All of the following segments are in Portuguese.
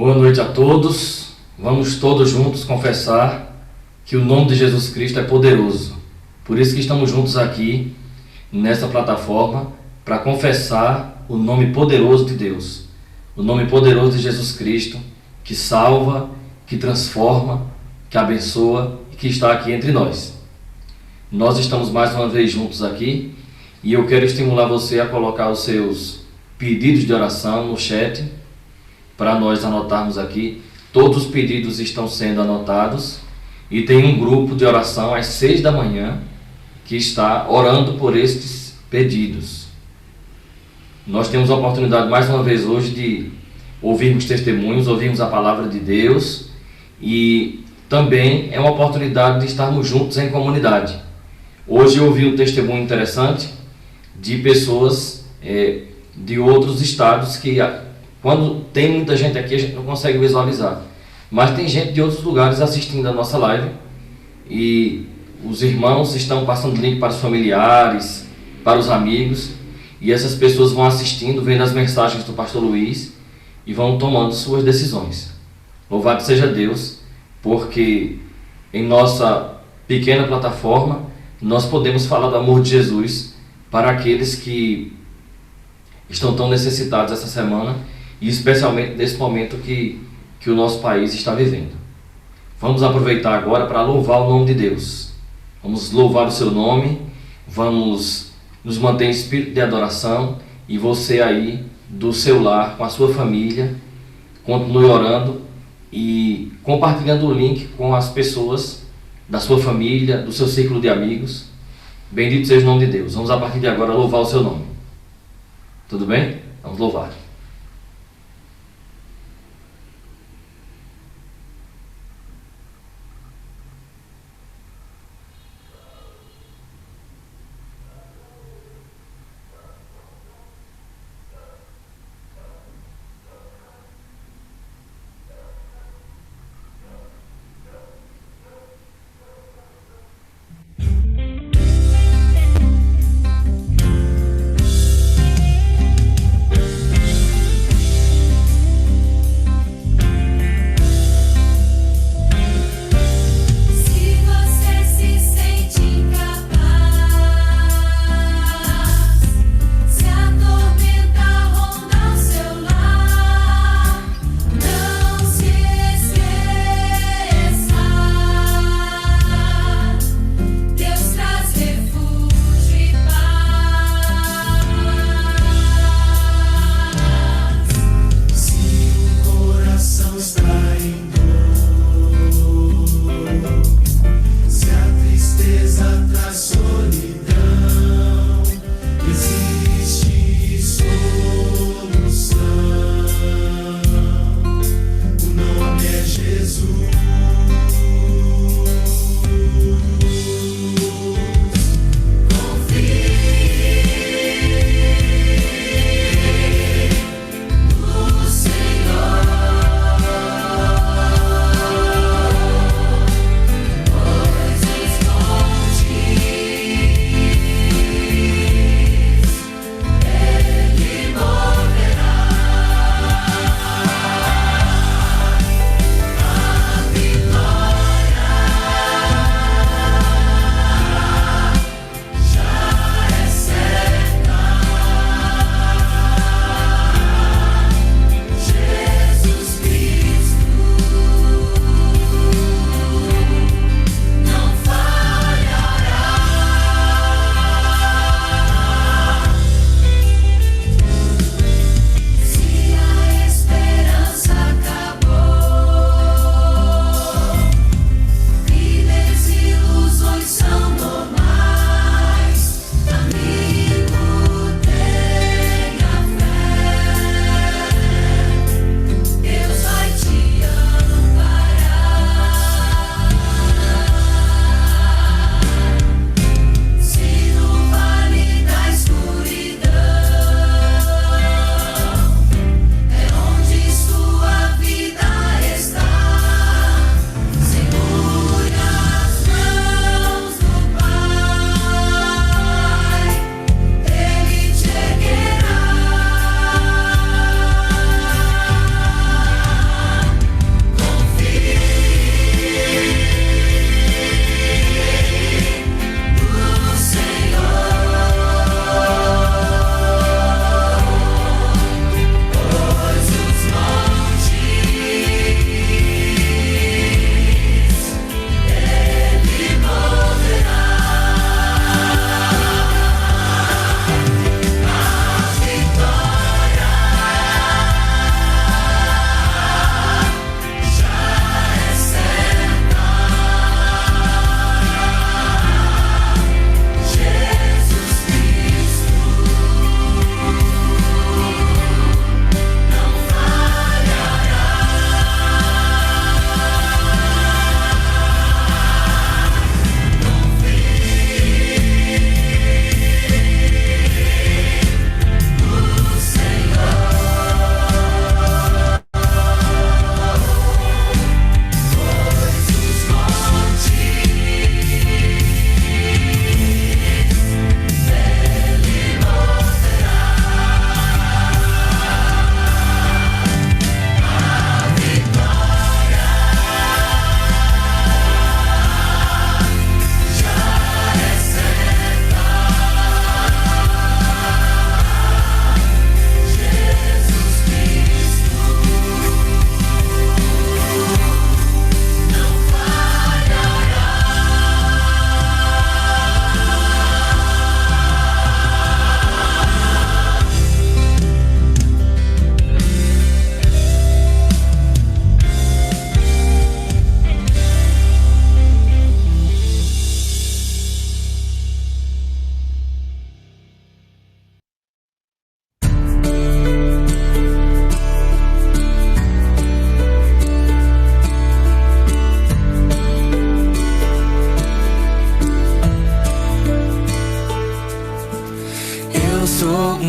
Boa noite a todos. Vamos todos juntos confessar que o nome de Jesus Cristo é poderoso. Por isso que estamos juntos aqui nesta plataforma para confessar o nome poderoso de Deus. O nome poderoso de Jesus Cristo, que salva, que transforma, que abençoa e que está aqui entre nós. Nós estamos mais uma vez juntos aqui e eu quero estimular você a colocar os seus pedidos de oração no chat para nós anotarmos aqui. Todos os pedidos estão sendo anotados e tem um grupo de oração às 6 da manhã que está orando por estes pedidos. Nós temos a oportunidade mais uma vez hoje de ouvirmos testemunhos, ouvirmos a palavra de Deus e também é uma oportunidade de estarmos juntos em comunidade. Hoje eu ouvi um testemunho interessante de pessoas de outros estados que, quando tem muita gente aqui, a gente não consegue visualizar. Mas tem gente de outros lugares assistindo a nossa live e os irmãos estão passando link para os familiares, para os amigos, e essas pessoas vão assistindo, vendo as mensagens do pastor Luiz e vão tomando suas decisões. Louvado seja Deus, porque em nossa pequena plataforma nós podemos falar do amor de Jesus para aqueles que estão tão necessitados essa semana e especialmente nesse momento que o nosso país está vivendo. Vamos aproveitar agora para louvar o nome de Deus. Vamos louvar o seu nome, vamos nos manter em espírito de adoração e você aí do seu lar, com a sua família, continue orando e compartilhando o link com as pessoas da sua família, do seu círculo de amigos. Bendito seja o nome de Deus. Vamos a partir de agora louvar o seu nome. Tudo bem? Vamos louvar.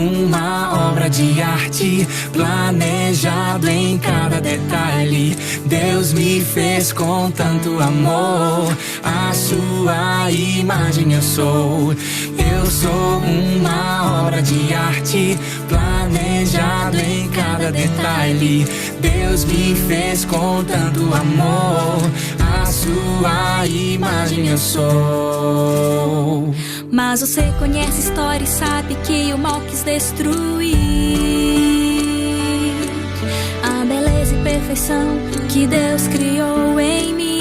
uma obra de arte, planejado em cada detalhe. Deus me fez com tanto amor, a sua imagem eu sou. Eu sou uma obra de arte, planejado em cada detalhe. Deus me fez com tanto amor, a sua imagem eu sou. Mas você conhece a história e sabe que o mal quis destruir a beleza e perfeição que Deus criou em mim.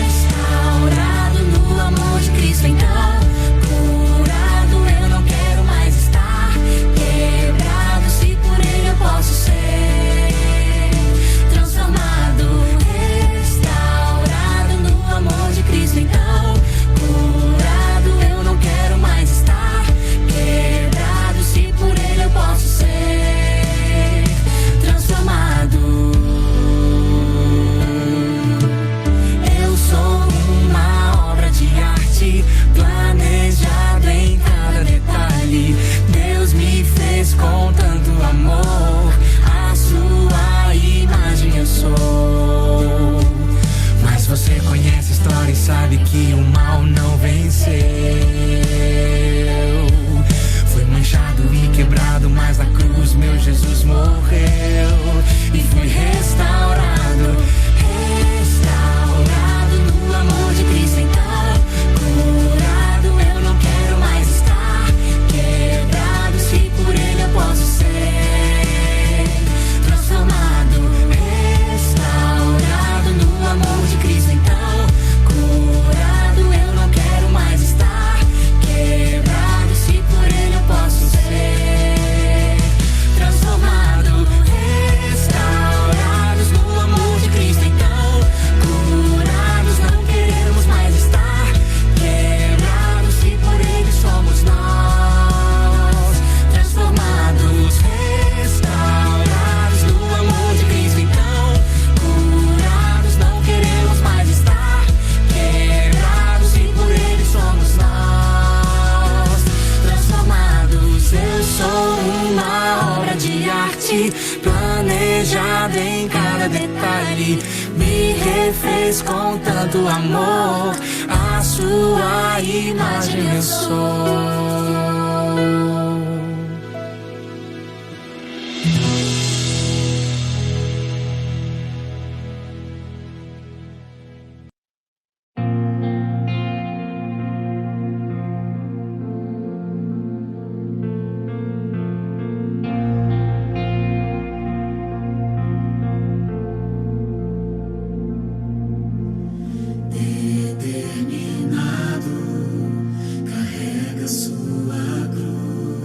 Restaurado no amor de Cristo, então curado eu não quero mais estar. Quebrado se por Ele eu posso ser transformado. Restaurado no amor de Cristo, então curado eu não quero mais estar. Quebrado se por Ele eu posso ser transformado. Eu sou uma obra de arte, planejado em cada detalhe. Deus me fez com tanto amor, a sua imagem eu sou. Mas você conhece a história e sabe que o mal não venceu. Foi manchado e quebrado, mas na cruz meu Jesus morreu e fui restaurado. Restaurado no amor de Cristo, então curado eu não quero mais estar. Quebrado se por Ele eu posso ser transformado. Restaurado no amor de Cristo, então curado eu não quero mais estar. Quebrado se por Ele eu posso ser transformado. Restaurados no amor de Cristo, então curados não queremos mais estar. Quebrados se por Ele somos nós transformados. Restaurados no amor de Cristo, então curados não queremos mais estar. Quebrados e por Ele somos nós transformados. Eu sou uma obra de arte, planejada em cada detalhe. Me refez com tanto amor, a sua imagem eu sou. Determinado, carrega sua cruz.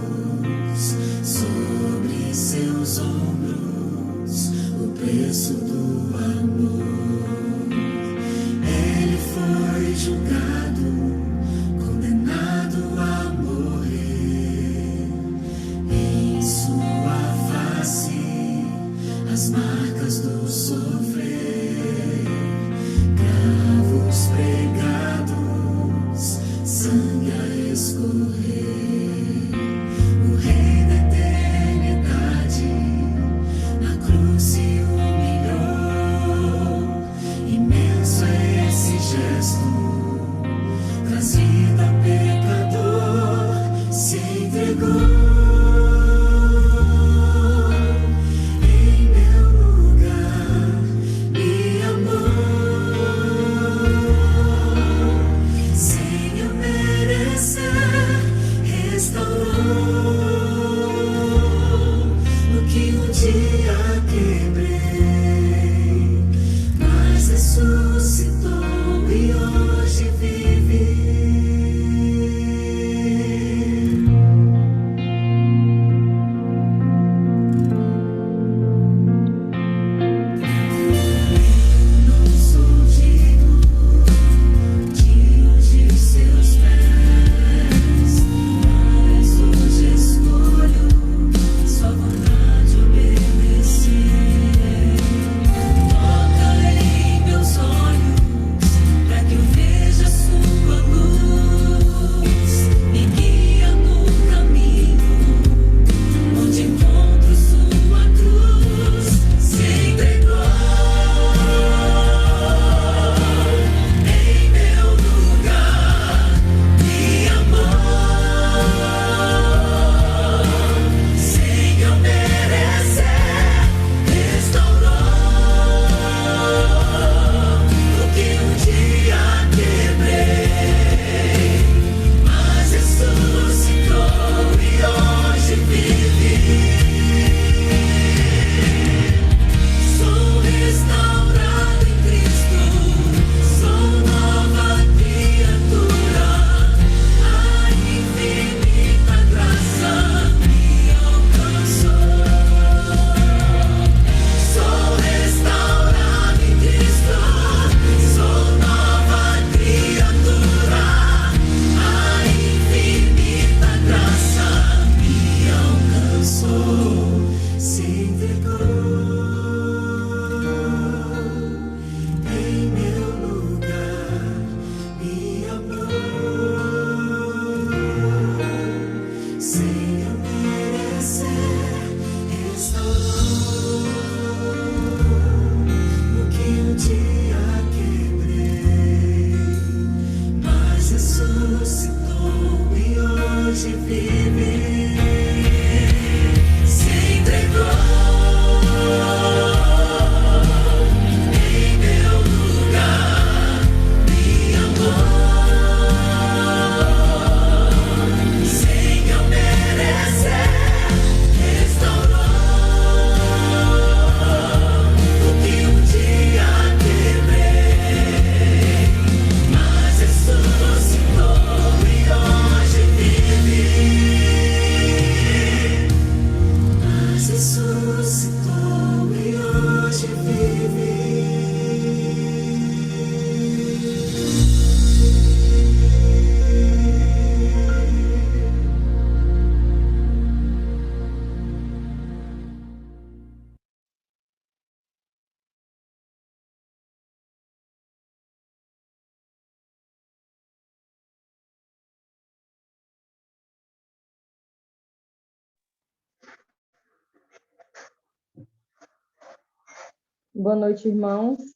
Boa noite, irmãos.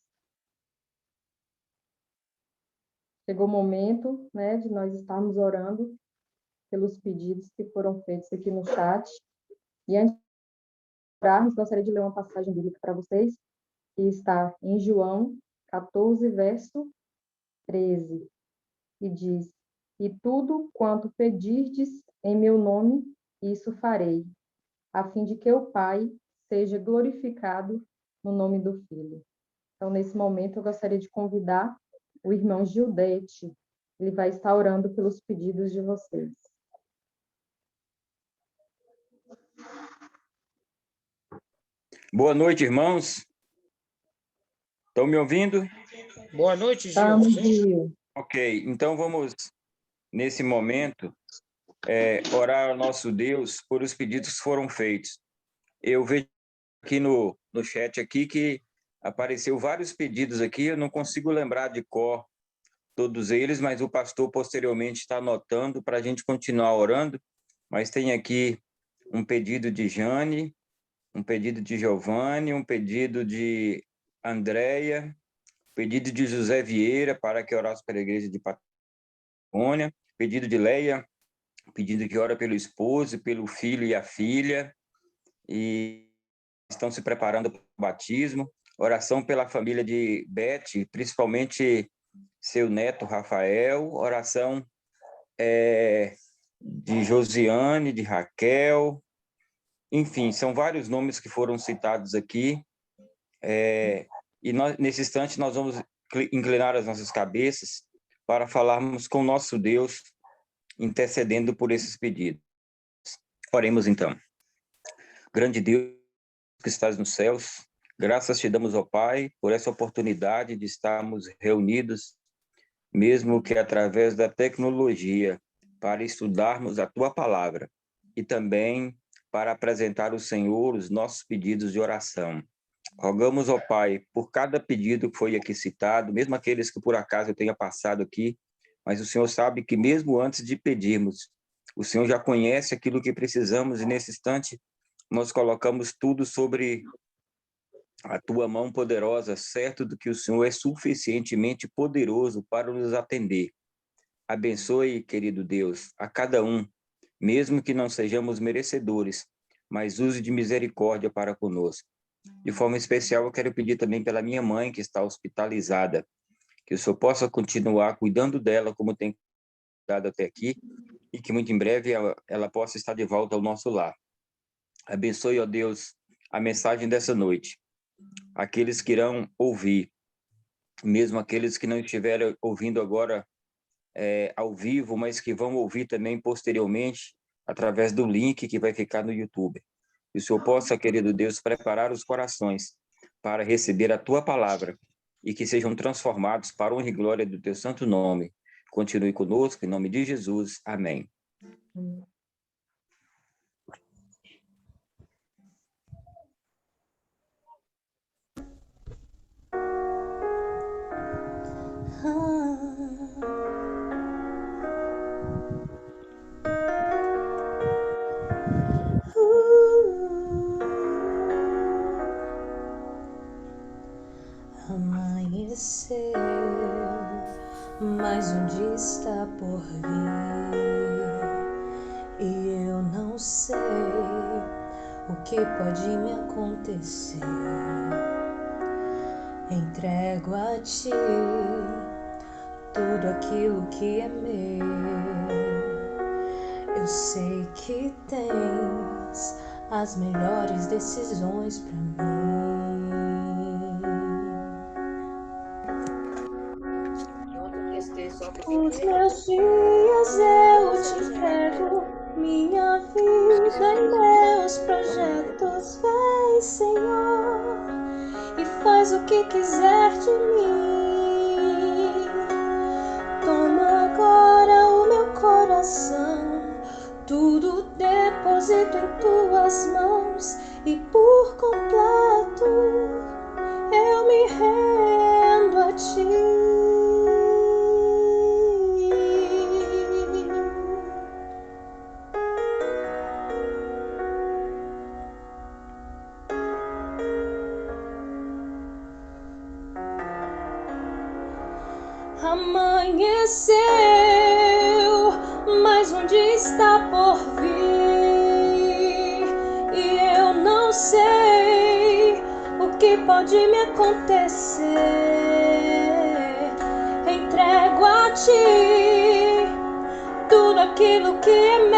Chegou o momento, né, de nós estarmos orando pelos pedidos que foram feitos aqui no chat. E antes de orarmos, gostaria de ler uma passagem bíblica para vocês, que está em João 14, verso 13, e diz: E tudo quanto pedirdes em meu nome, isso farei, a fim de que o Pai seja glorificado no nome do Filho. Então, nesse momento, eu gostaria de convidar o irmão Gildete. Ele vai estar orando pelos pedidos de vocês. Boa noite, irmãos. Estão me ouvindo? Boa noite, Gil. Estamos, Gil. Ok, então vamos, nesse momento, orar ao nosso Deus por os pedidos que foram feitos. Eu vejo aqui no chat aqui que apareceu vários pedidos aqui, eu não consigo lembrar de cor todos eles, mas o pastor posteriormente está anotando para a gente continuar orando. Mas tem aqui um pedido de Jane, um pedido de Giovanni, um pedido de Andréia, pedido de José Vieira para que orasse pela igreja de Patagônia, pedido de Leia, pedido que ora pelo esposo, pelo filho e a filha, e estão se preparando para o batismo. Oração pela família de Beth, principalmente seu neto Rafael. Oração de Josiane, de Raquel. Enfim, são vários nomes que foram citados aqui. E nesse instante nós vamos inclinar as nossas cabeças para falarmos com nosso Deus, intercedendo por esses pedidos. Oremos então. Grande Deus que estás nos céus, graças te damos, ó Pai, por essa oportunidade de estarmos reunidos, mesmo que através da tecnologia, para estudarmos a Tua Palavra e também para apresentar ao Senhor os nossos pedidos de oração. Rogamos, ó Pai, por cada pedido que foi aqui citado, mesmo aqueles que por acaso eu tenha passado aqui, mas o Senhor sabe que mesmo antes de pedirmos, o Senhor já conhece aquilo que precisamos e nesse instante nós colocamos tudo sobre a Tua mão poderosa, certo do que o Senhor é suficientemente poderoso para nos atender. Abençoe, querido Deus, a cada um, mesmo que não sejamos merecedores, mas use de misericórdia para conosco. De forma especial, eu quero pedir também pela minha mãe, que está hospitalizada, que o Senhor possa continuar cuidando dela como tem cuidado até aqui, e que muito em breve ela possa estar de volta ao nosso lar. Abençoe, ó Deus, a mensagem dessa noite. Aqueles que irão ouvir, mesmo aqueles que não estiverem ouvindo agora ao vivo, mas que vão ouvir também posteriormente, através do link que vai ficar no YouTube. Que o Senhor possa, querido Deus, preparar os corações para receber a Tua palavra e que sejam transformados para a honra e glória do Teu santo nome. Continue conosco, em nome de Jesus. Amém. Amanheceu, mas um dia está por vir, e eu não sei o que pode me acontecer. Entrego a Ti tudo aquilo que é meu. Eu sei que tens as melhores decisões para mim. Os meus dias eu te entrego, minha vida e meus projetos. Vem, Senhor, e faz o que quiser de mim. Toma agora o meu coração, tudo deposito em Tuas mãos, e por completo eu me rendo a Ti. Amanheceu, mas um dia está por vir, e eu não sei o que pode me acontecer. Entrego a ti tudo aquilo que é meu.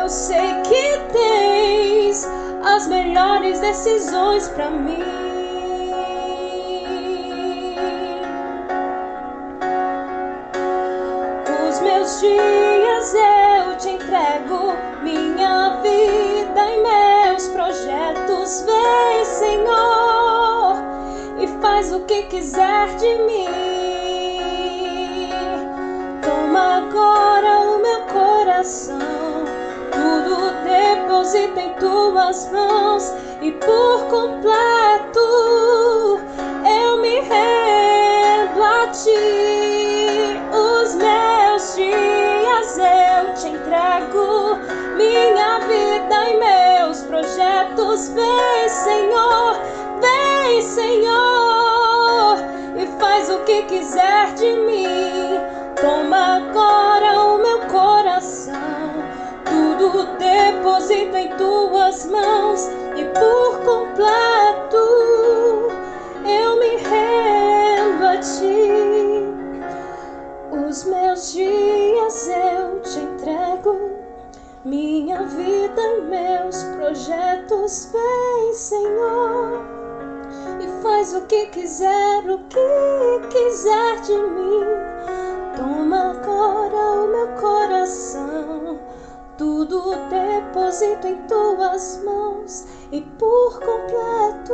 Eu sei que tens as melhores decisões pra mim. Meus dias eu te entrego, minha vida e meus projetos. Vem, Senhor, e faz o que quiser de mim. Toma agora o meu coração, tudo deposita em tuas mãos, e por completo eu me rendo a ti. Os meus dias eu te entrego, minha vida e meus projetos. Vem, Senhor, e faz o que quiser de mim. Toma agora o meu coração, tudo deposito em tuas mãos, e por completo eu me rendo a ti. Os meus dias eu te entrego, minha vida e meus projetos. Vem, Senhor, e faz o que quiser de mim. Toma agora o meu coração, tudo deposito em tuas mãos, e por completo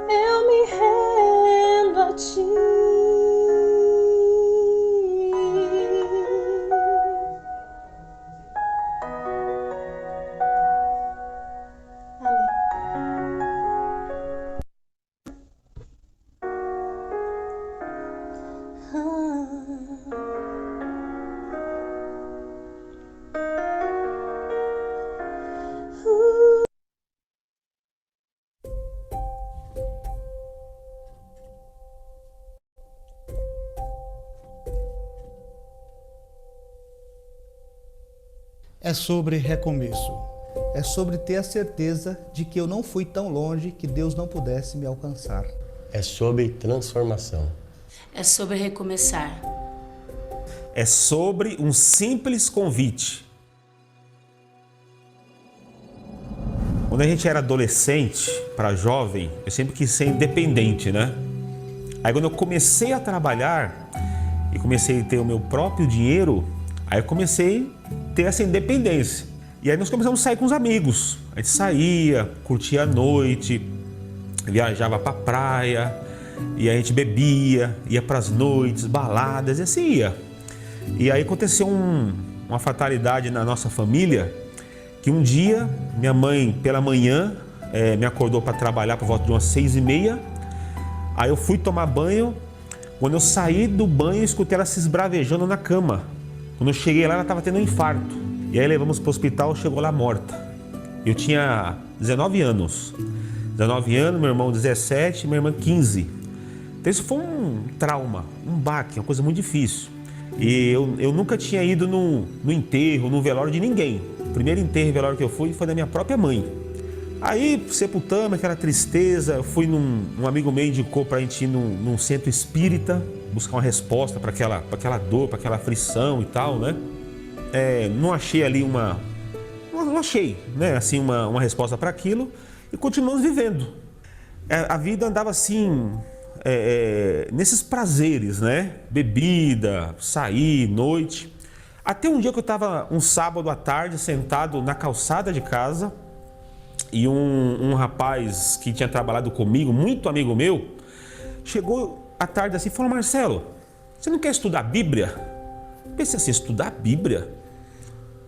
eu me rendo a ti. É sobre recomeço. É sobre ter a certeza de que eu não fui tão longe que Deus não pudesse me alcançar. É sobre transformação. É sobre recomeçar. É sobre um simples convite. Quando a gente era adolescente, para jovem, eu sempre quis ser independente, né? Aí quando eu comecei a trabalhar e comecei a ter o meu próprio dinheiro, aí eu comecei a ter essa independência. E aí nós começamos a sair com os amigos. A gente saía, curtia a noite, viajava pra praia, e a gente bebia, ia pras noites, baladas, e assim ia. E aí aconteceu uma fatalidade na nossa família, que um dia minha mãe, pela manhã, me acordou para trabalhar por volta de umas 6h30. Aí eu fui tomar banho. Quando eu saí do banho, eu escutei ela se esbravejando na cama. Quando eu cheguei lá, ela estava tendo um infarto. E aí levamos para o hospital, chegou lá morta. Eu tinha 19 anos. 19 anos, meu irmão 17, minha irmã 15. Então isso foi um trauma, um baque, uma coisa muito difícil. E eu nunca tinha ido no enterro, no velório de ninguém. O primeiro enterro e velório que eu fui foi da minha própria mãe. Aí sepultamos aquela tristeza, fui um amigo meu indicou para a gente ir num centro espírita, buscar uma resposta para aquela dor, para aquela aflição e tal, né? Não achei ali não achei, né, assim, uma resposta para aquilo, e continuamos vivendo. A vida andava assim, nesses prazeres, né? Bebida, sair, noite. Até um dia que eu estava um sábado à tarde sentado na calçada de casa, e um rapaz que tinha trabalhado comigo, muito amigo meu, chegou à tarde assim e falou: Marcelo, você não quer estudar a Bíblia? Eu pensei assim, estudar a Bíblia?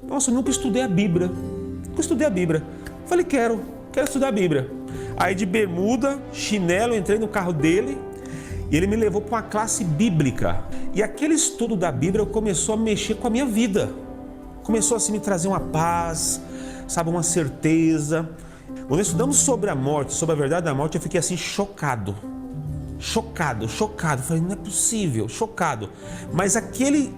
Nossa, eu nunca estudei a Bíblia. Nunca estudei a Bíblia. Falei, quero estudar a Bíblia. Aí de bermuda, chinelo, entrei no carro dele e ele me levou para uma classe bíblica. E aquele estudo da Bíblia começou a mexer com a minha vida. Começou assim a me trazer uma paz, sabe, uma certeza. Quando estudamos sobre a morte, sobre a verdade da morte, eu fiquei assim chocado. chocado. Falei, não é possível, chocado. Mas aquele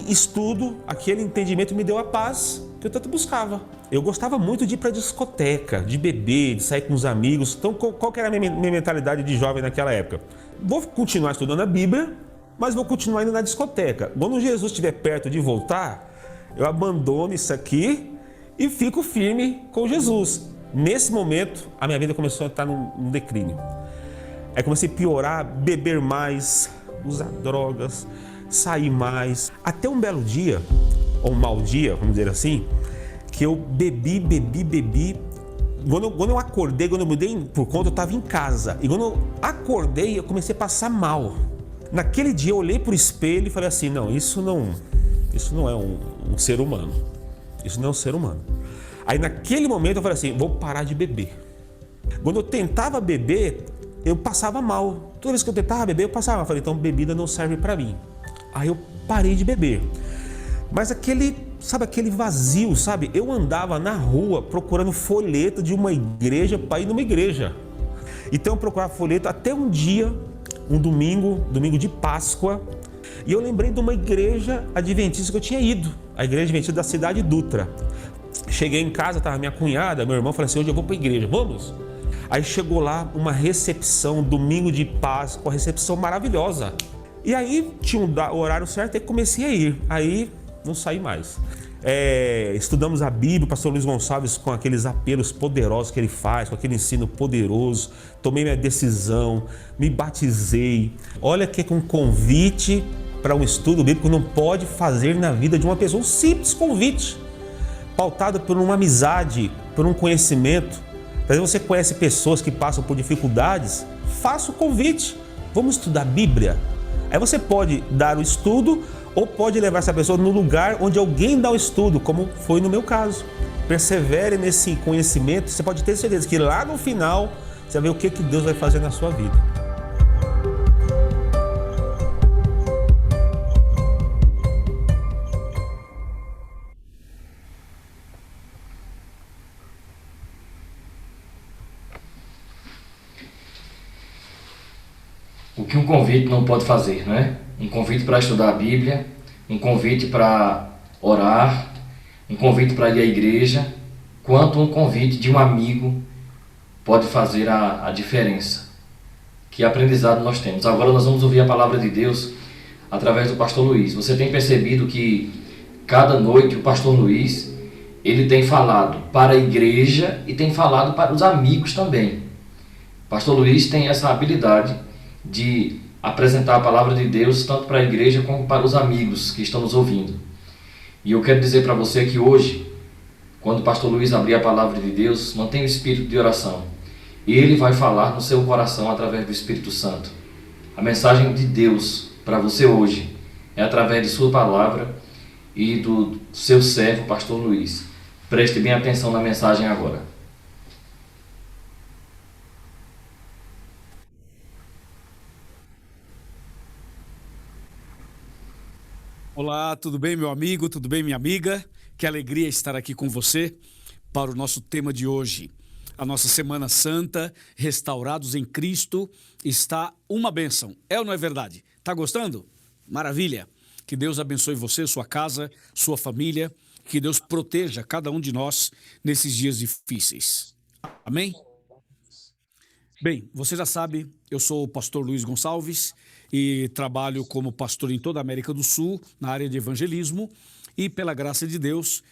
estudo, aquele entendimento me deu a paz que eu tanto buscava. Eu gostava muito de ir para discoteca, de beber, de sair com os amigos. Então, qual que era a minha mentalidade de jovem naquela época? Vou continuar estudando a Bíblia, mas vou continuar indo na discoteca. Quando Jesus estiver perto de voltar, eu abandono isso aqui e fico firme com Jesus. Nesse momento, a minha vida começou a estar num declínio. Aí comecei a piorar, beber mais, usar drogas, sair mais. Até um belo dia, ou um mau dia, vamos dizer assim, que eu bebi. Quando eu acordei, quando eu mudei por conta, eu estava em casa. E quando eu acordei, eu comecei a passar mal. Naquele dia eu olhei para o espelho e falei assim, não, isso não é um ser humano. Isso não é um ser humano. Aí naquele momento eu falei assim, vou parar de beber. Quando eu tentava beber, eu passava mal. Toda vez que eu tentava beber, eu passava mal. Eu falei, então bebida não serve para mim. Aí eu parei de beber. Mas aquele vazio, sabe? Eu andava na rua procurando folheto de uma igreja para ir numa igreja. Então eu procurava folheto até um dia, um domingo de Páscoa, e eu lembrei de uma igreja adventista que eu tinha ido, a igreja adventista da cidade Dutra. Cheguei em casa, estava minha cunhada, meu irmão, falei assim, hoje eu vou para a igreja, vamos? Aí chegou lá uma recepção, domingo de Páscoa, uma recepção maravilhosa. E aí tinha o horário certo e comecei a ir. Aí não saí mais. Estudamos a Bíblia, o pastor Luiz Gonçalves com aqueles apelos poderosos que ele faz, com aquele ensino poderoso. Tomei minha decisão, me batizei. Olha que um convite para um estudo bíblico não pode fazer na vida de uma pessoa. Um simples convite, pautado por uma amizade, por um conhecimento. Às vezes você conhece pessoas que passam por dificuldades, faça o convite. Vamos estudar a Bíblia. Aí você pode dar o estudo ou pode levar essa pessoa no lugar onde alguém dá o estudo, como foi no meu caso. Persevere nesse conhecimento, você pode ter certeza que lá no final você vai ver o que Deus vai fazer na sua vida. O que um convite não pode fazer, não é? Um convite para estudar a Bíblia, um convite para orar, um convite para ir à igreja, quanto um convite de um amigo pode fazer a diferença. Que aprendizado nós temos. Agora nós vamos ouvir a palavra de Deus através do pastor Luiz. Você tem percebido que cada noite o pastor Luiz, ele tem falado para a igreja e tem falado para os amigos também. O pastor Luiz tem essa habilidade de apresentar a palavra de Deus tanto para a igreja como para os amigos que estão nos ouvindo. E eu quero dizer para você que hoje, quando o pastor Luiz abrir a palavra de Deus, mantenha o espírito de oração. Ele vai falar no seu coração através do Espírito Santo. A mensagem de Deus para você hoje é através de sua palavra e do seu servo, pastor Luiz. Preste bem atenção na mensagem agora. Olá, tudo bem, meu amigo? Tudo bem, minha amiga? Que alegria estar aqui com você para o nosso tema de hoje. A nossa Semana Santa, restaurados em Cristo, está uma bênção. É ou não é verdade? Tá gostando? Maravilha! Que Deus abençoe você, sua casa, sua família. Que Deus proteja cada um de nós nesses dias difíceis. Amém? Bem, você já sabe, eu sou o pastor Luiz Gonçalves e trabalho como pastor em toda a América do Sul, na área de evangelismo, e pela graça de Deus,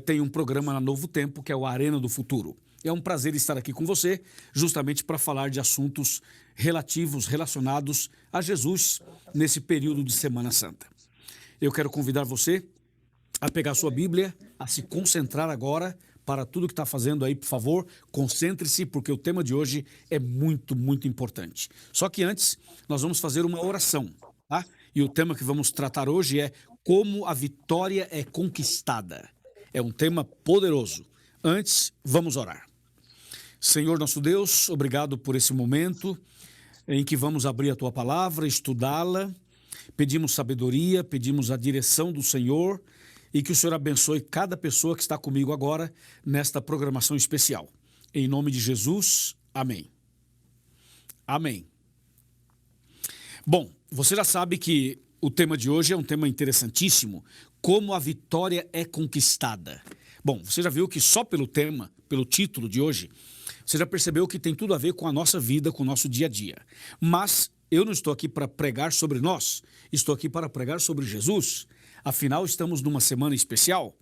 tenho um programa na Novo Tempo, que é o Arena do Futuro. É um prazer estar aqui com você, justamente para falar de assuntos relacionados a Jesus nesse período de Semana Santa. Eu quero convidar você a pegar sua Bíblia, a se concentrar agora para tudo que está fazendo aí, por favor, concentre-se, porque o tema de hoje é muito, muito importante. Só que antes, nós vamos fazer uma oração, tá? E o tema que vamos tratar hoje é como a vitória é conquistada. É um tema poderoso. Antes, vamos orar. Senhor nosso Deus, obrigado por esse momento em que vamos abrir a Tua palavra, estudá-la. Pedimos sabedoria, pedimos a direção do Senhor e que o Senhor abençoe cada pessoa que está comigo agora nesta programação especial. Em nome de Jesus, amém. Amém. Bom, você já sabe que o tema de hoje é um tema interessantíssimo, como a vitória é conquistada. Bom, você já viu que só pelo tema, pelo título de hoje, você já percebeu que tem tudo a ver com a nossa vida, com o nosso dia a dia. Mas eu não estou aqui para pregar sobre nós, estou aqui para pregar sobre Jesus. Afinal, estamos numa semana especial.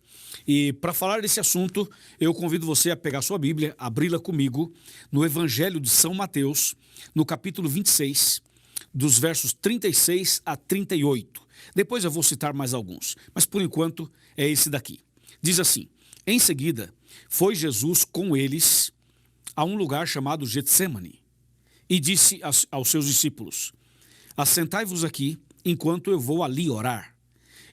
E para falar desse assunto, eu convido você a pegar sua Bíblia, abri-la comigo, no Evangelho de São Mateus, no capítulo 26, dos versos 36 a 38. Depois eu vou citar mais alguns, mas por enquanto é esse daqui. Diz assim: em seguida, foi Jesus com eles a um lugar chamado Getsêmani e disse aos seus discípulos: assentai-vos aqui enquanto eu vou ali orar.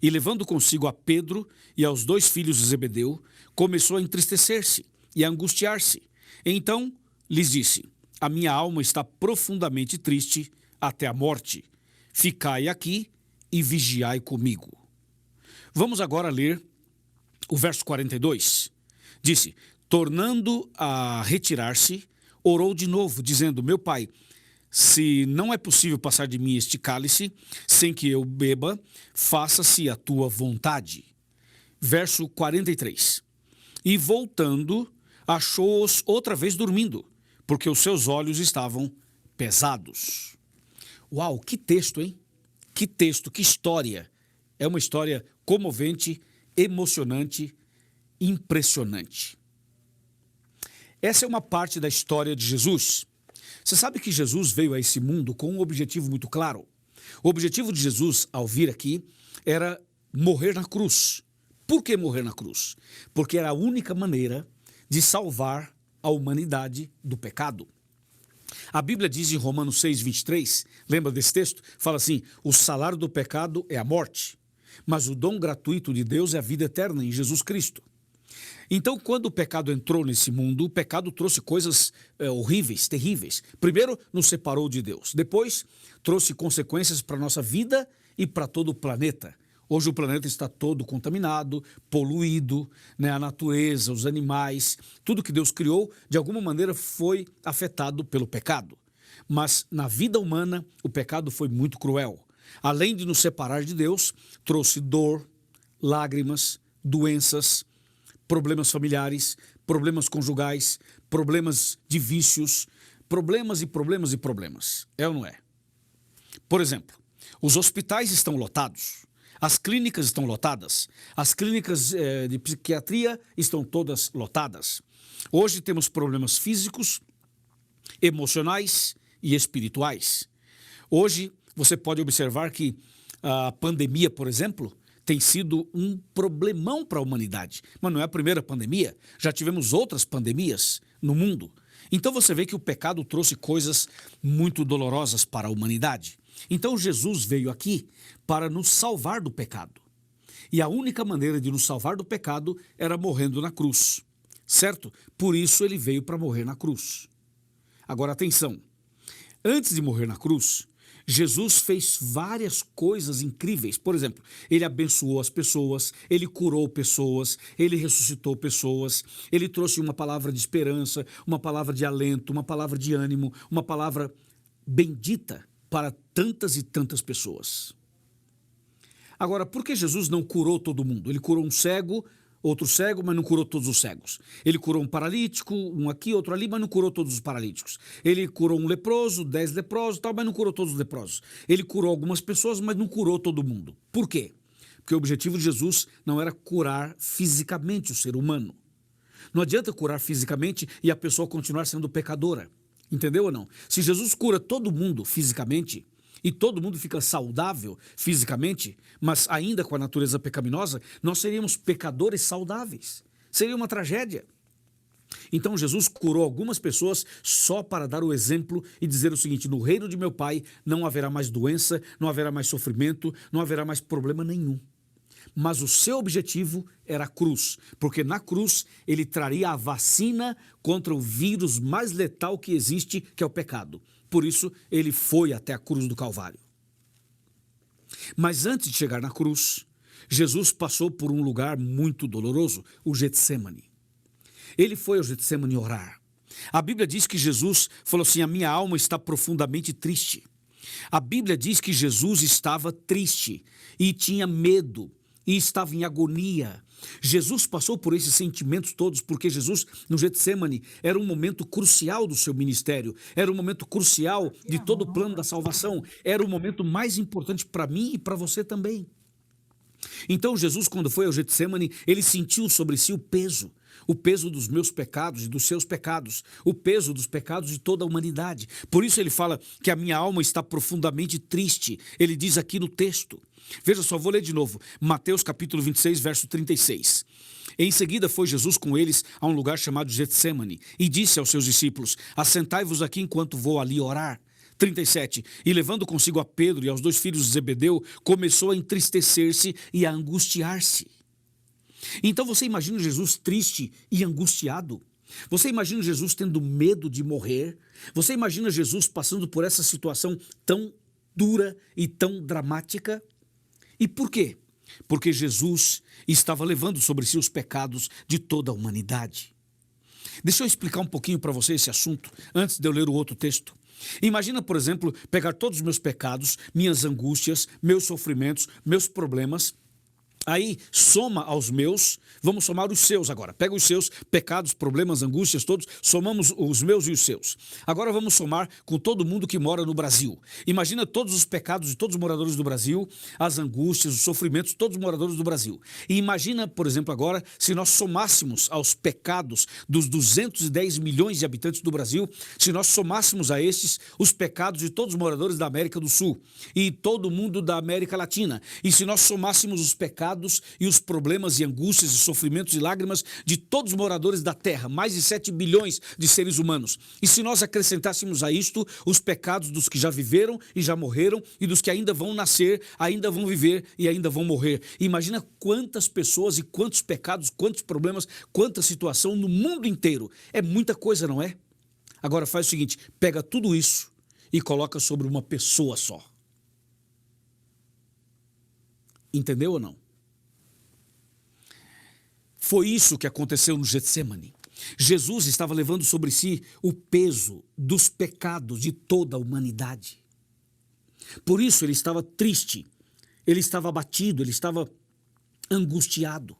E levando consigo a Pedro e aos 2 filhos de Zebedeu, começou a entristecer-se e a angustiar-se. Então lhes disse: a minha alma está profundamente triste até a morte. Ficai aqui e vigiai comigo. Vamos agora ler o verso 42. Disse: tornando a retirar-se, orou de novo, dizendo: meu pai, se não é possível passar de mim este cálice, sem que eu beba, faça-se a tua vontade. Verso 43. E voltando, achou-os outra vez dormindo, porque os seus olhos estavam pesados. Uau, que texto, hein? Que texto, que história. É uma história comovente, emocionante, impressionante. Essa é uma parte da história de Jesus. Você sabe que Jesus veio a esse mundo com um objetivo muito claro. O objetivo de Jesus, ao vir aqui, era morrer na cruz. Por que morrer na cruz? Porque era a única maneira de salvar a humanidade do pecado. A Bíblia diz em Romanos 6, 23, lembra desse texto? Fala assim: o salário do pecado é a morte, mas o dom gratuito de Deus é a vida eterna em Jesus Cristo. Então, quando o pecado entrou nesse mundo, o pecado trouxe coisas horríveis, terríveis. Primeiro, nos separou de Deus. Depois, trouxe consequências para a nossa vida e para todo o planeta. Hoje o planeta está todo contaminado, poluído, né? A natureza, os animais, tudo que Deus criou, de alguma maneira foi afetado pelo pecado. Mas na vida humana, o pecado foi muito cruel. Além de nos separar de Deus, trouxe dor, lágrimas, doenças, problemas familiares, problemas conjugais, problemas de vícios, problemas e problemas e problemas. É ou não é? Por exemplo, os hospitais estão lotados, as clínicas estão lotadas, as clínicas de psiquiatria estão todas lotadas. Hoje temos problemas físicos, emocionais e espirituais. Hoje você pode observar que a pandemia, por exemplo, tem sido um problemão para a humanidade. Mas não é a primeira pandemia, já tivemos outras pandemias no mundo. Então você vê que o pecado trouxe coisas muito dolorosas para a humanidade. Então Jesus veio aqui para nos salvar do pecado. E a única maneira de nos salvar do pecado era morrendo na cruz, certo? Por isso ele veio para morrer na cruz. Agora atenção, antes de morrer na cruz, Jesus fez várias coisas incríveis. Por exemplo, ele abençoou as pessoas, ele curou pessoas, ele ressuscitou pessoas, ele trouxe uma palavra de esperança, uma palavra de alento, uma palavra de ânimo, uma palavra bendita para tantas e tantas pessoas. Agora, por que Jesus não curou todo mundo? Ele curou um cego, outro cego, mas não curou todos os cegos. Ele curou um paralítico, um aqui, outro ali, mas não curou todos os paralíticos. Ele curou um leproso, 10 leprosos, tal, mas não curou todos os leprosos. Ele curou algumas pessoas, mas não curou todo mundo. Por quê? Porque o objetivo de Jesus não era curar fisicamente o ser humano. Não adianta curar fisicamente e a pessoa continuar sendo pecadora. Entendeu ou não? Se Jesus cura todo mundo fisicamente e todo mundo fica saudável fisicamente, mas ainda com a natureza pecaminosa, nós seríamos pecadores saudáveis. Seria uma tragédia. Então Jesus curou algumas pessoas só para dar o exemplo e dizer o seguinte: no reino de meu Pai não haverá mais doença, não haverá mais sofrimento, não haverá mais problema nenhum. Mas o seu objetivo era a cruz, porque na cruz ele traria a vacina contra o vírus mais letal que existe, que é o pecado. Por isso ele foi até a cruz do Calvário. Mas antes de chegar na cruz, Jesus passou por um lugar muito doloroso, o Getsêmani. Ele foi ao Getsêmani orar. A Bíblia diz que Jesus falou assim: a minha alma está profundamente triste. A Bíblia diz que Jesus estava triste e tinha medo e estava em agonia. Jesus passou por esses sentimentos todos porque Jesus, no Getsemane, era um momento crucial do seu ministério, era um momento crucial de todo o plano da salvação, era o momento mais importante para mim e para você também. Então Jesus, quando foi ao Getsemane, ele sentiu sobre si o peso dos meus pecados e dos seus pecados, o peso dos pecados de toda a humanidade. Por isso ele fala que a minha alma está profundamente triste. Ele diz aqui no texto. Veja só, vou ler de novo. Mateus capítulo 26, verso 36. Em seguida foi Jesus com eles a um lugar chamado Getsemane e disse aos seus discípulos: assentai-vos aqui enquanto vou ali orar. 37. E levando consigo a Pedro e aos 2 filhos de Zebedeu, começou a entristecer-se e a angustiar-se. Então você imagina Jesus triste e angustiado? Você imagina Jesus tendo medo de morrer? Você imagina Jesus passando por essa situação tão dura e tão dramática? E por quê? Porque Jesus estava levando sobre si os pecados de toda a humanidade. Deixa eu explicar um pouquinho para você esse assunto, antes de eu ler o outro texto. Imagina, por exemplo, pegar todos os meus pecados, minhas angústias, meus sofrimentos, meus problemas, aí soma aos meus, vamos somar os seus agora. Pega os seus pecados, problemas, angústias, todos, somamos os meus e os seus. Agora vamos somar com todo mundo que mora no Brasil. Imagina todos os pecados de todos os moradores do Brasil, as angústias, os sofrimentos de todos os moradores do Brasil. E imagina, por exemplo, agora, se nós somássemos aos pecados dos 210 milhões de habitantes do Brasil, se nós somássemos a estes os pecados de todos os moradores da América do Sul e todo mundo da América Latina. E se nós somássemos os pecados e os problemas e angústias e sofrimentos e lágrimas de todos os moradores da Terra, mais de 7 bilhões de seres humanos. E se nós acrescentássemos a isto os pecados dos que já viveram e já morreram e dos que ainda vão nascer, ainda vão viver e ainda vão morrer. Imagina quantas pessoas e quantos pecados, quantos problemas, quanta situação no mundo inteiro. É muita coisa, não é? Agora faz o seguinte, pega tudo isso e coloca sobre uma pessoa só. Entendeu ou não? Foi isso que aconteceu no Getsemane. Jesus estava levando sobre si o peso dos pecados de toda a humanidade. Por isso ele estava triste, ele estava abatido, ele estava angustiado.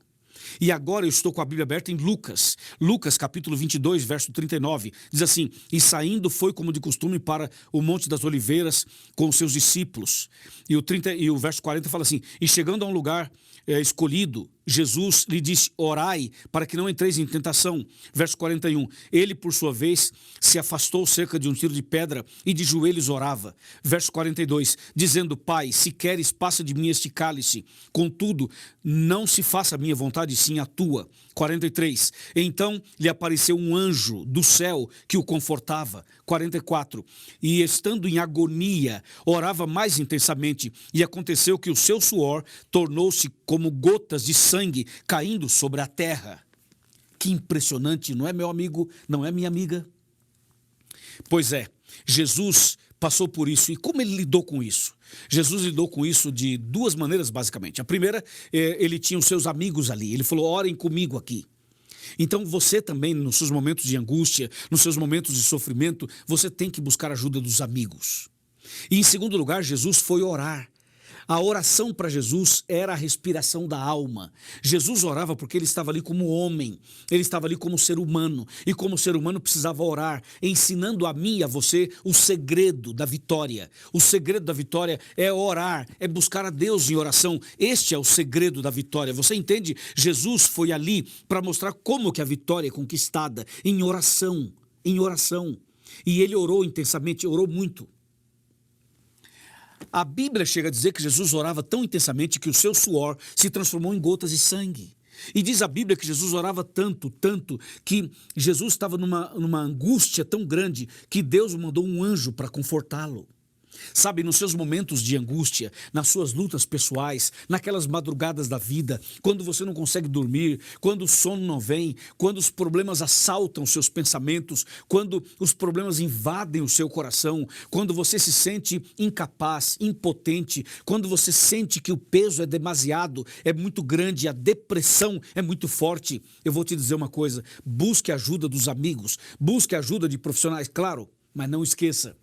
E agora eu estou com a Bíblia aberta em Lucas. Lucas capítulo 22, verso 39. Diz assim, e saindo foi como de costume para o Monte das Oliveiras com os seus discípulos. E o verso 40 fala assim, e chegando a um lugar escolhido, Jesus lhe disse, orai para que não entreis em tentação. Verso 41, ele por sua vez se afastou cerca de um tiro de pedra e de joelhos orava. Verso 42, dizendo, Pai, se queres passa de mim este cálice, contudo não se faça a minha vontade, sim a tua. 43, então lhe apareceu um anjo do céu que o confortava. 44, e estando em agonia, orava mais intensamente, e aconteceu que o seu suor tornou-se como gotas de sangue caindo sobre a terra. Que impressionante, não é, meu amigo? Não é, minha amiga? Pois é, Jesus passou por isso. E como ele lidou com isso? Jesus lidou com isso de duas maneiras, basicamente. A primeira, ele tinha os seus amigos ali. Ele falou, orem comigo aqui. Então você também, nos seus momentos de angústia, nos seus momentos de sofrimento, você tem que buscar a ajuda dos amigos. E em segundo lugar, Jesus foi orar. A oração para Jesus era a respiração da alma. Jesus orava porque ele estava ali como homem, ele estava ali como ser humano, e como ser humano precisava orar, ensinando a mim e a você o segredo da vitória. O segredo da vitória é orar, é buscar a Deus em oração. Este é o segredo da vitória. Você entende? Jesus foi ali para mostrar como que a vitória é conquistada, em oração, em oração. E ele orou intensamente, orou muito. A Bíblia chega a dizer que Jesus orava tão intensamente que o seu suor se transformou em gotas de sangue. E diz a Bíblia que Jesus orava tanto, que Jesus estava numa angústia tão grande que Deus mandou um anjo para confortá-lo. Sabe, nos seus momentos de angústia, nas suas lutas pessoais, naquelas madrugadas da vida, quando você não consegue dormir, quando o sono não vem, quando os problemas assaltam os seus pensamentos, quando os problemas invadem o seu coração, quando você se sente incapaz, impotente, quando você sente que o peso é demasiado, é muito grande, a depressão é muito forte, eu vou te dizer uma coisa, busque a ajuda dos amigos, busque a ajuda de profissionais, claro, mas não esqueça,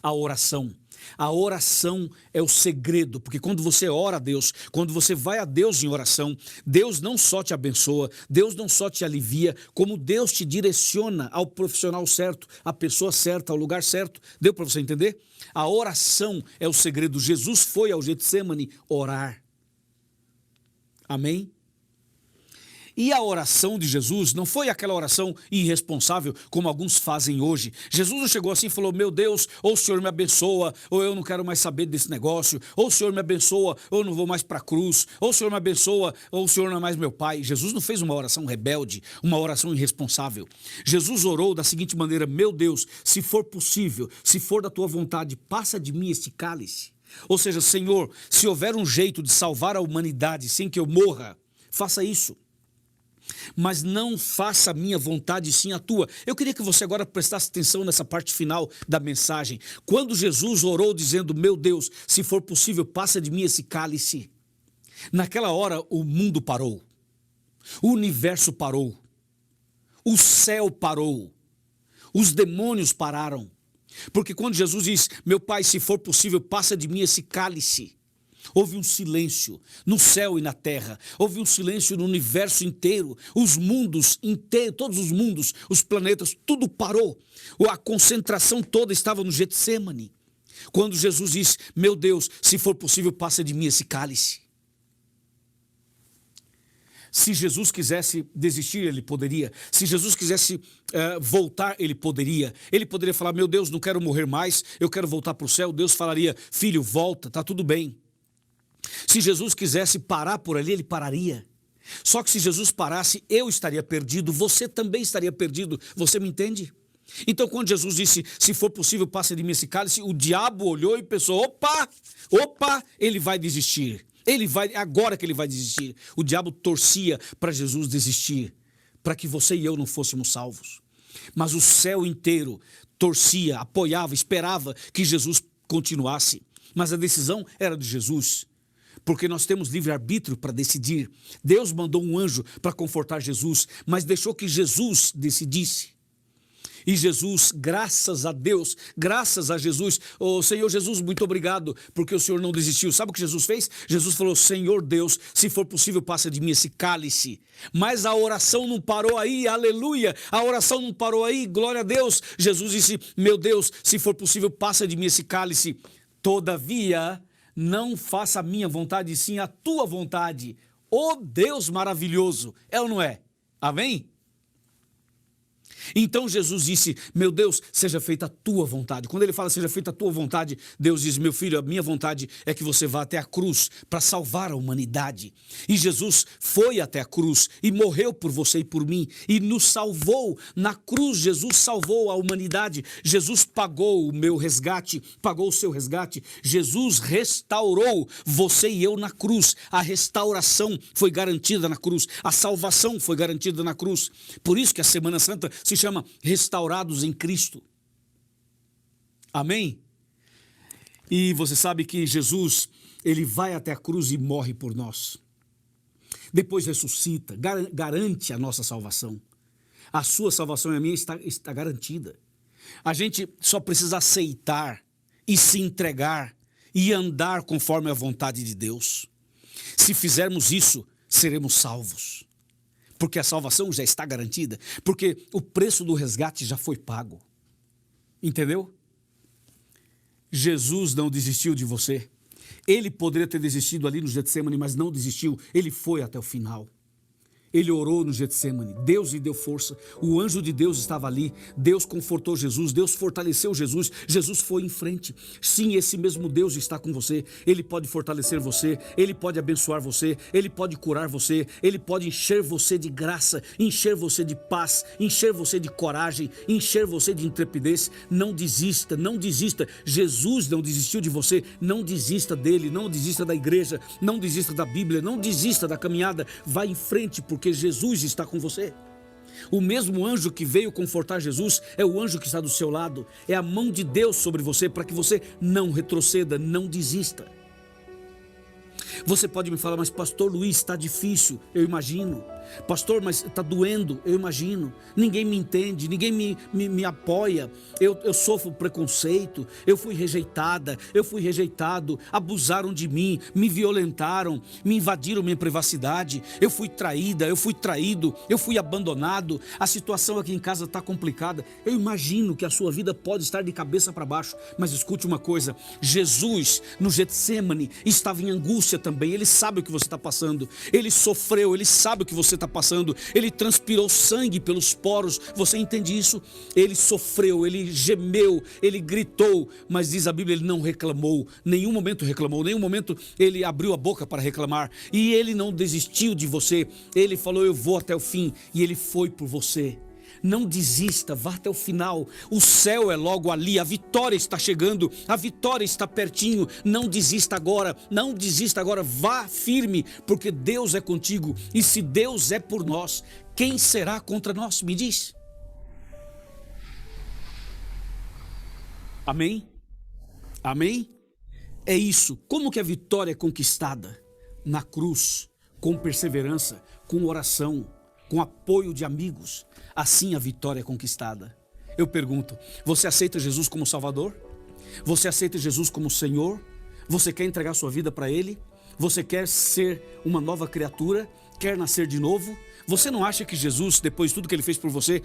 a oração. A oração é o segredo, porque quando você ora a Deus, quando você vai a Deus em oração, Deus não só te abençoa, Deus não só te alivia, como Deus te direciona ao profissional certo, à pessoa certa, ao lugar certo. Deu para você entender? A oração é o segredo. Jesus foi ao Getsemane orar. Amém? E a oração de Jesus não foi aquela oração irresponsável como alguns fazem hoje. Jesus não chegou assim e falou: meu Deus, ou o Senhor me abençoa, ou eu não quero mais saber desse negócio, ou o Senhor me abençoa, ou eu não vou mais para a cruz, ou o Senhor me abençoa, ou o Senhor não é mais meu pai. Jesus não fez uma oração rebelde, uma oração irresponsável. Jesus orou da seguinte maneira: meu Deus, se for possível, se for da tua vontade, passa de mim este cálice. Ou seja, Senhor, se houver um jeito de salvar a humanidade sem que eu morra, faça isso. Mas não faça a minha vontade, sim a tua. Eu queria que você agora prestasse atenção nessa parte final da mensagem. Quando Jesus orou dizendo: meu Deus, se for possível, passa de mim esse cálice. Naquela hora o mundo parou, o universo parou, o céu parou, os demônios pararam. Porque quando Jesus diz: meu Pai, se for possível, passa de mim esse cálice, houve um silêncio no céu e na terra, houve um silêncio no universo inteiro, os mundos inteiros, todos os mundos, os planetas, tudo parou. A concentração toda estava no Getsemane. Quando Jesus diz: meu Deus, se for possível, passa de mim esse cálice. Se Jesus quisesse desistir, ele poderia. Se Jesus quisesse voltar, ele poderia. Ele poderia falar: meu Deus, não quero morrer mais, eu quero voltar para o céu. Deus falaria: filho, volta, está tudo bem. Se Jesus quisesse parar por ali, ele pararia. Só que se Jesus parasse, eu estaria perdido, você também estaria perdido. Você me entende? Então, quando Jesus disse: se for possível, passe de mim esse cálice, o diabo olhou e pensou: opa, ele vai desistir. Agora que ele vai desistir. O diabo torcia para Jesus desistir, para que você e eu não fôssemos salvos. Mas o céu inteiro torcia, apoiava, esperava que Jesus continuasse. Mas a decisão era de Jesus, porque nós temos livre-arbítrio para decidir. Deus mandou um anjo para confortar Jesus, mas deixou que Jesus decidisse. E Jesus, graças a Deus, graças a Jesus, Senhor Jesus, muito obrigado, porque o Senhor não desistiu. Sabe o que Jesus fez? Jesus falou: Senhor Deus, se for possível, passa de mim esse cálice. Mas a oração não parou aí, aleluia, a oração não parou aí, glória a Deus. Jesus disse: meu Deus, se for possível, passa de mim esse cálice. Todavia, não faça a minha vontade, sim a tua vontade. Oh Deus maravilhoso, é ou não é? Amém? Então Jesus disse: meu Deus, seja feita a tua vontade. Quando ele fala seja feita a tua vontade, Deus diz: meu filho, a minha vontade é que você vá até a cruz para salvar a humanidade. E Jesus foi até a cruz e morreu por você e por mim e nos salvou. Na cruz Jesus salvou a humanidade. Jesus pagou o meu resgate, pagou o seu resgate. Jesus restaurou você e eu na cruz. A restauração foi garantida na cruz, a salvação foi garantida na cruz. Por isso que a Semana Santa se chama Restaurados em Cristo. Amém? E você sabe que Jesus, ele vai até a cruz e morre por nós. Depois ressuscita, garante a nossa salvação. A sua salvação e a minha está garantida. A gente só precisa aceitar e se entregar e andar conforme a vontade de Deus. Se fizermos isso, seremos salvos. Porque a salvação já está garantida, porque o preço do resgate já foi pago. Entendeu? Jesus não desistiu de você. Ele poderia ter desistido ali no Getsemane, mas não desistiu. Ele foi até o final. Ele orou no Getsemane, Deus lhe deu força, o anjo de Deus estava ali, Deus confortou Jesus, Deus fortaleceu Jesus, Jesus foi em frente. Sim, esse mesmo Deus está com você, Ele pode fortalecer você, Ele pode abençoar você, Ele pode curar você, Ele pode encher você de graça, encher você de paz, encher você de coragem, encher você de intrepidez. Não desista, não desista. Jesus não desistiu de você, não desista dele, não desista da igreja, não desista da Bíblia, não desista da caminhada, vai em frente, porque Jesus está com você. O mesmo anjo que veio confortar Jesus é o anjo que está do seu lado, é a mão de Deus sobre você para que você não retroceda, não desista. Você pode me falar: mas pastor Luiz, está difícil. Eu imagino, Pastor, mas está doendo, eu imagino. Ninguém me entende, ninguém me apoia. Eu sofro preconceito, eu fui rejeitada, eu fui rejeitado, abusaram de mim, me violentaram, me invadiram minha privacidade. Eu fui traída, eu fui traído, eu fui abandonado. A situação aqui em casa está complicada. Eu imagino que a sua vida pode estar de cabeça para baixo. Mas escute uma coisa, Jesus no Getsêmani estava em angústia também. Ele sabe o que você está passando. Ele sofreu, ele sabe o que você está passando. Ele transpirou sangue pelos poros. Você entende isso? Ele sofreu, ele gemeu, ele gritou, mas diz a Bíblia, ele não reclamou, nenhum momento reclamou, nenhum momento ele abriu a boca para reclamar, e ele não desistiu de você. Ele falou, eu vou até o fim, e ele foi por você. Não desista, vá até o final. O céu é logo ali, a vitória está chegando, a vitória está pertinho. Não desista agora, não desista agora, vá firme, porque Deus é contigo. E se Deus é por nós, quem será contra nós? Me diz. Amém? Amém? É isso. Como que a vitória é conquistada? Na cruz, com perseverança, com oração, com apoio de amigos. Assim a vitória é conquistada. Eu pergunto, você aceita Jesus como Salvador? Você aceita Jesus como Senhor? Você quer entregar sua vida para Ele? Você quer ser uma nova criatura? Quer nascer de novo? Você não acha que Jesus, depois de tudo que Ele fez por você,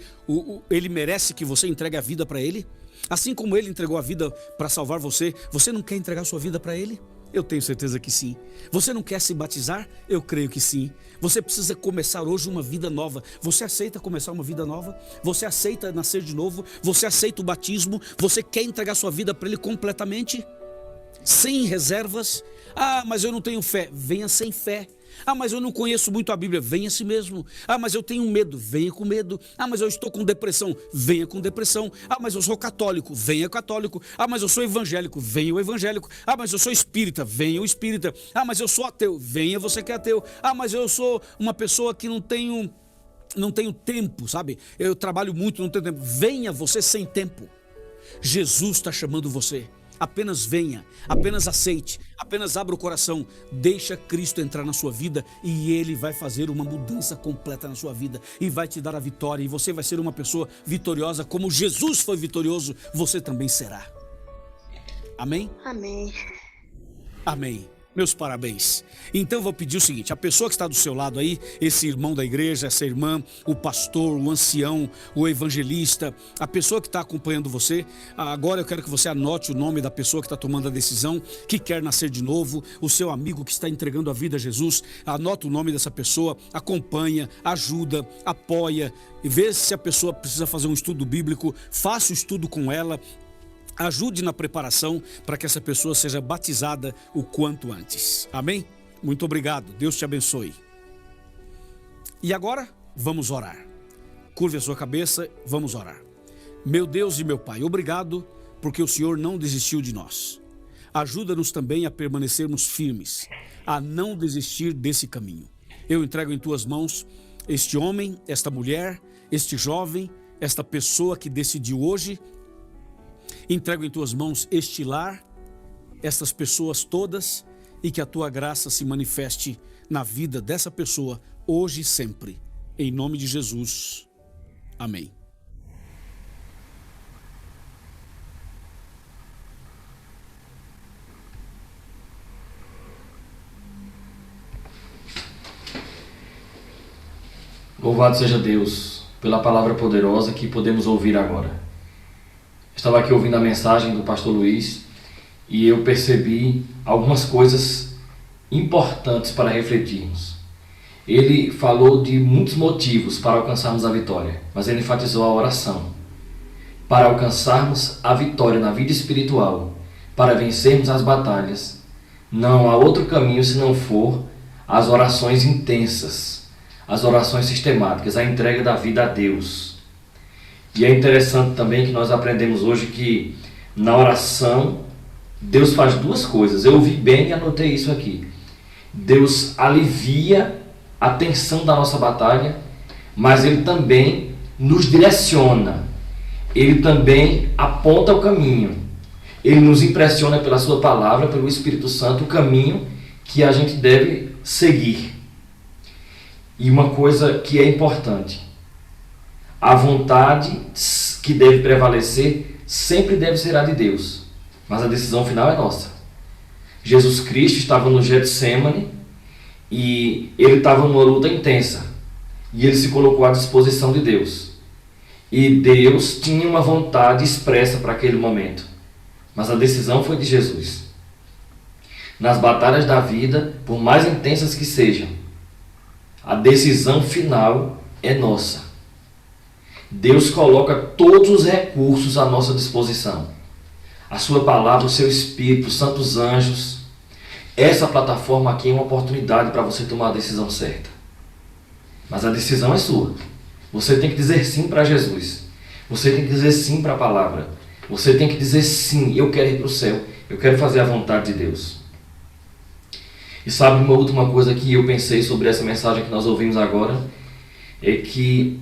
Ele merece que você entregue a vida para Ele? Assim como Ele entregou a vida para salvar você, você não quer entregar sua vida para Ele? Eu tenho certeza que sim. Você não quer se batizar? Eu creio que sim. Você precisa começar hoje uma vida nova. Você aceita começar uma vida nova? Você aceita nascer de novo? Você aceita o batismo? Você quer entregar sua vida para Ele completamente? Sem reservas? Ah, mas eu não tenho fé. Venha sem fé. Ah, mas eu não conheço muito a Bíblia. Venha assim mesmo. Ah, mas eu tenho medo. Venha com medo. Ah, mas eu estou com depressão. Venha com depressão. Ah, mas eu sou católico. Venha católico. Ah, mas eu sou evangélico. Venha o evangélico. Ah, mas eu sou espírita. Venha o espírita. Ah, mas eu sou ateu. Venha você que é ateu. Ah, mas eu sou uma pessoa que não tenho tempo, sabe? Eu trabalho muito, não tenho tempo. Venha você sem tempo. Jesus está chamando você. Apenas venha, apenas aceite, apenas abra o coração, deixa Cristo entrar na sua vida e Ele vai fazer uma mudança completa na sua vida e vai te dar a vitória, e você vai ser uma pessoa vitoriosa, como Jesus foi vitorioso, você também será. Amém? Amém. Amém. Meus parabéns. Então eu vou pedir o seguinte, a pessoa que está do seu lado aí, esse irmão da igreja, essa irmã, o pastor, o ancião, o evangelista, a pessoa que está acompanhando você, agora eu quero que você anote o nome da pessoa que está tomando a decisão, que quer nascer de novo, o seu amigo que está entregando a vida a Jesus, anota o nome dessa pessoa, acompanha, ajuda, apoia, e vê se a pessoa precisa fazer um estudo bíblico, faça o estudo com ela, ajude na preparação para que essa pessoa seja batizada o quanto antes. Amém? Muito obrigado. Deus te abençoe. E agora, vamos orar. Curve a sua cabeça, vamos orar. Meu Deus e meu Pai, obrigado porque o Senhor não desistiu de nós. Ajuda-nos também a permanecermos firmes, a não desistir desse caminho. Eu entrego em tuas mãos este homem, esta mulher, este jovem, esta pessoa que decidiu hoje. Entrego em tuas mãos este lar, estas pessoas todas, e que a tua graça se manifeste na vida dessa pessoa, hoje e sempre. Em nome de Jesus. Amém. Louvado seja Deus pela palavra poderosa que podemos ouvir agora. Estava aqui ouvindo a mensagem do pastor Luiz e eu percebi algumas coisas importantes para refletirmos. Ele falou de muitos motivos para alcançarmos a vitória, mas ele enfatizou a oração. Para alcançarmos a vitória na vida espiritual, para vencermos as batalhas, não há outro caminho se não for as orações intensas, as orações sistemáticas, a entrega da vida a Deus. E é interessante também que nós aprendemos hoje que na oração Deus faz duas coisas. Eu ouvi bem e anotei isso aqui. Deus alivia a tensão da nossa batalha, mas Ele também nos direciona. Ele também aponta o caminho. Ele nos impressiona pela sua palavra, pelo Espírito Santo, o caminho que a gente deve seguir. E uma coisa que é importante: a vontade que deve prevalecer sempre deve ser a de Deus, mas a decisão final é nossa. Jesus Cristo estava no Getsemane e ele estava numa luta intensa e ele se colocou à disposição de Deus. E Deus tinha uma vontade expressa para aquele momento, mas a decisão foi de Jesus. Nas batalhas da vida, por mais intensas que sejam, a decisão final é nossa. Deus coloca todos os recursos à nossa disposição. A sua palavra, o seu Espírito, os santos anjos. Essa plataforma aqui é uma oportunidade para você tomar a decisão certa. Mas a decisão é sua. Você tem que dizer sim para Jesus. Você tem que dizer sim para a palavra. Você tem que dizer sim, eu quero ir para o céu. Eu quero fazer a vontade de Deus. E sabe uma última coisa que eu pensei sobre essa mensagem que nós ouvimos agora? É que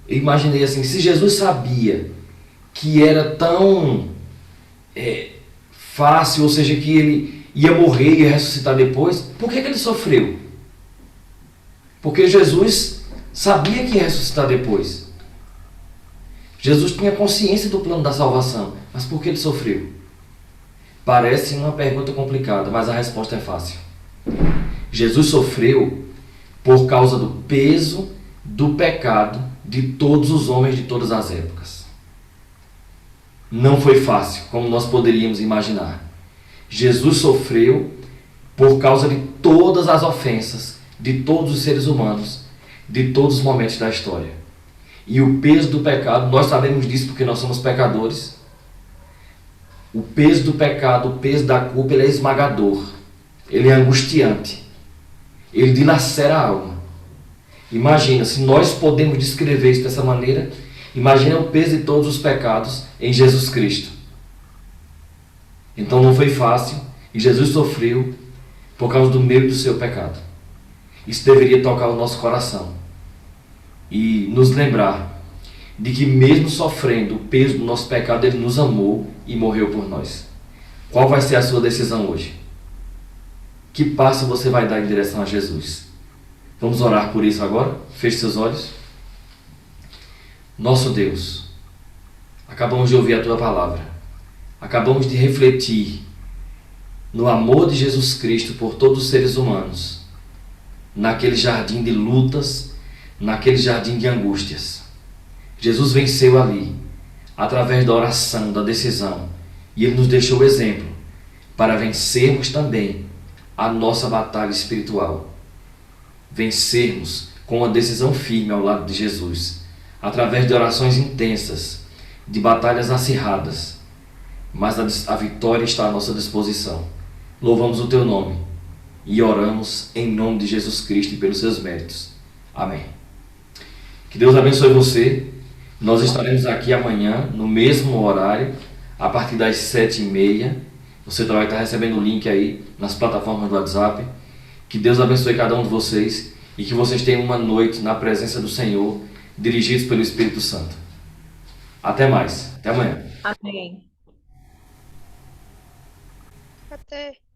eu imaginei assim, se Jesus sabia que era tão fácil, ou seja, que ele ia morrer e ia ressuscitar depois, por que ele sofreu? Porque Jesus sabia que ia ressuscitar depois. Jesus tinha consciência do plano da salvação, mas por que ele sofreu? Parece uma pergunta complicada, mas a resposta é fácil. Jesus sofreu por causa do peso do pecado de todos os homens de todas as épocas. Não foi fácil, como nós poderíamos imaginar. Jesus sofreu por causa de todas as ofensas de todos os seres humanos, de todos os momentos da história. E o peso do pecado, nós sabemos disso porque nós somos pecadores. O peso do pecado, o peso da culpa, ele é esmagador. Ele é angustiante. Ele dilacera a alma. Imagina, se nós podemos descrever isso dessa maneira, imagina o peso de todos os pecados em Jesus Cristo. Então não foi fácil e Jesus sofreu por causa do meu e do seu pecado. Isso deveria tocar o nosso coração e nos lembrar de que mesmo sofrendo o peso do nosso pecado, Ele nos amou e morreu por nós. Qual vai ser a sua decisão hoje? Que passo você vai dar em direção a Jesus? Vamos orar por isso agora? Feche seus olhos. Nosso Deus, acabamos de ouvir a Tua palavra. Acabamos de refletir no amor de Jesus Cristo por todos os seres humanos, naquele jardim de lutas, naquele jardim de angústias. Jesus venceu ali, através da oração, da decisão, e Ele nos deixou o exemplo para vencermos também a nossa batalha espiritual. Vencermos com uma decisão firme ao lado de Jesus, através de orações intensas, de batalhas acirradas, mas a vitória está à nossa disposição. Louvamos o Teu nome e oramos em nome de Jesus Cristo e pelos Seus méritos. Amém. Que Deus abençoe você. Nós estaremos aqui amanhã, no mesmo horário, a partir das 7h30. Você vai estar recebendo o link aí nas plataformas do WhatsApp. Que Deus abençoe cada um de vocês e que vocês tenham uma noite na presença do Senhor, dirigidos pelo Espírito Santo. Até mais. Até amanhã. Amém. Até.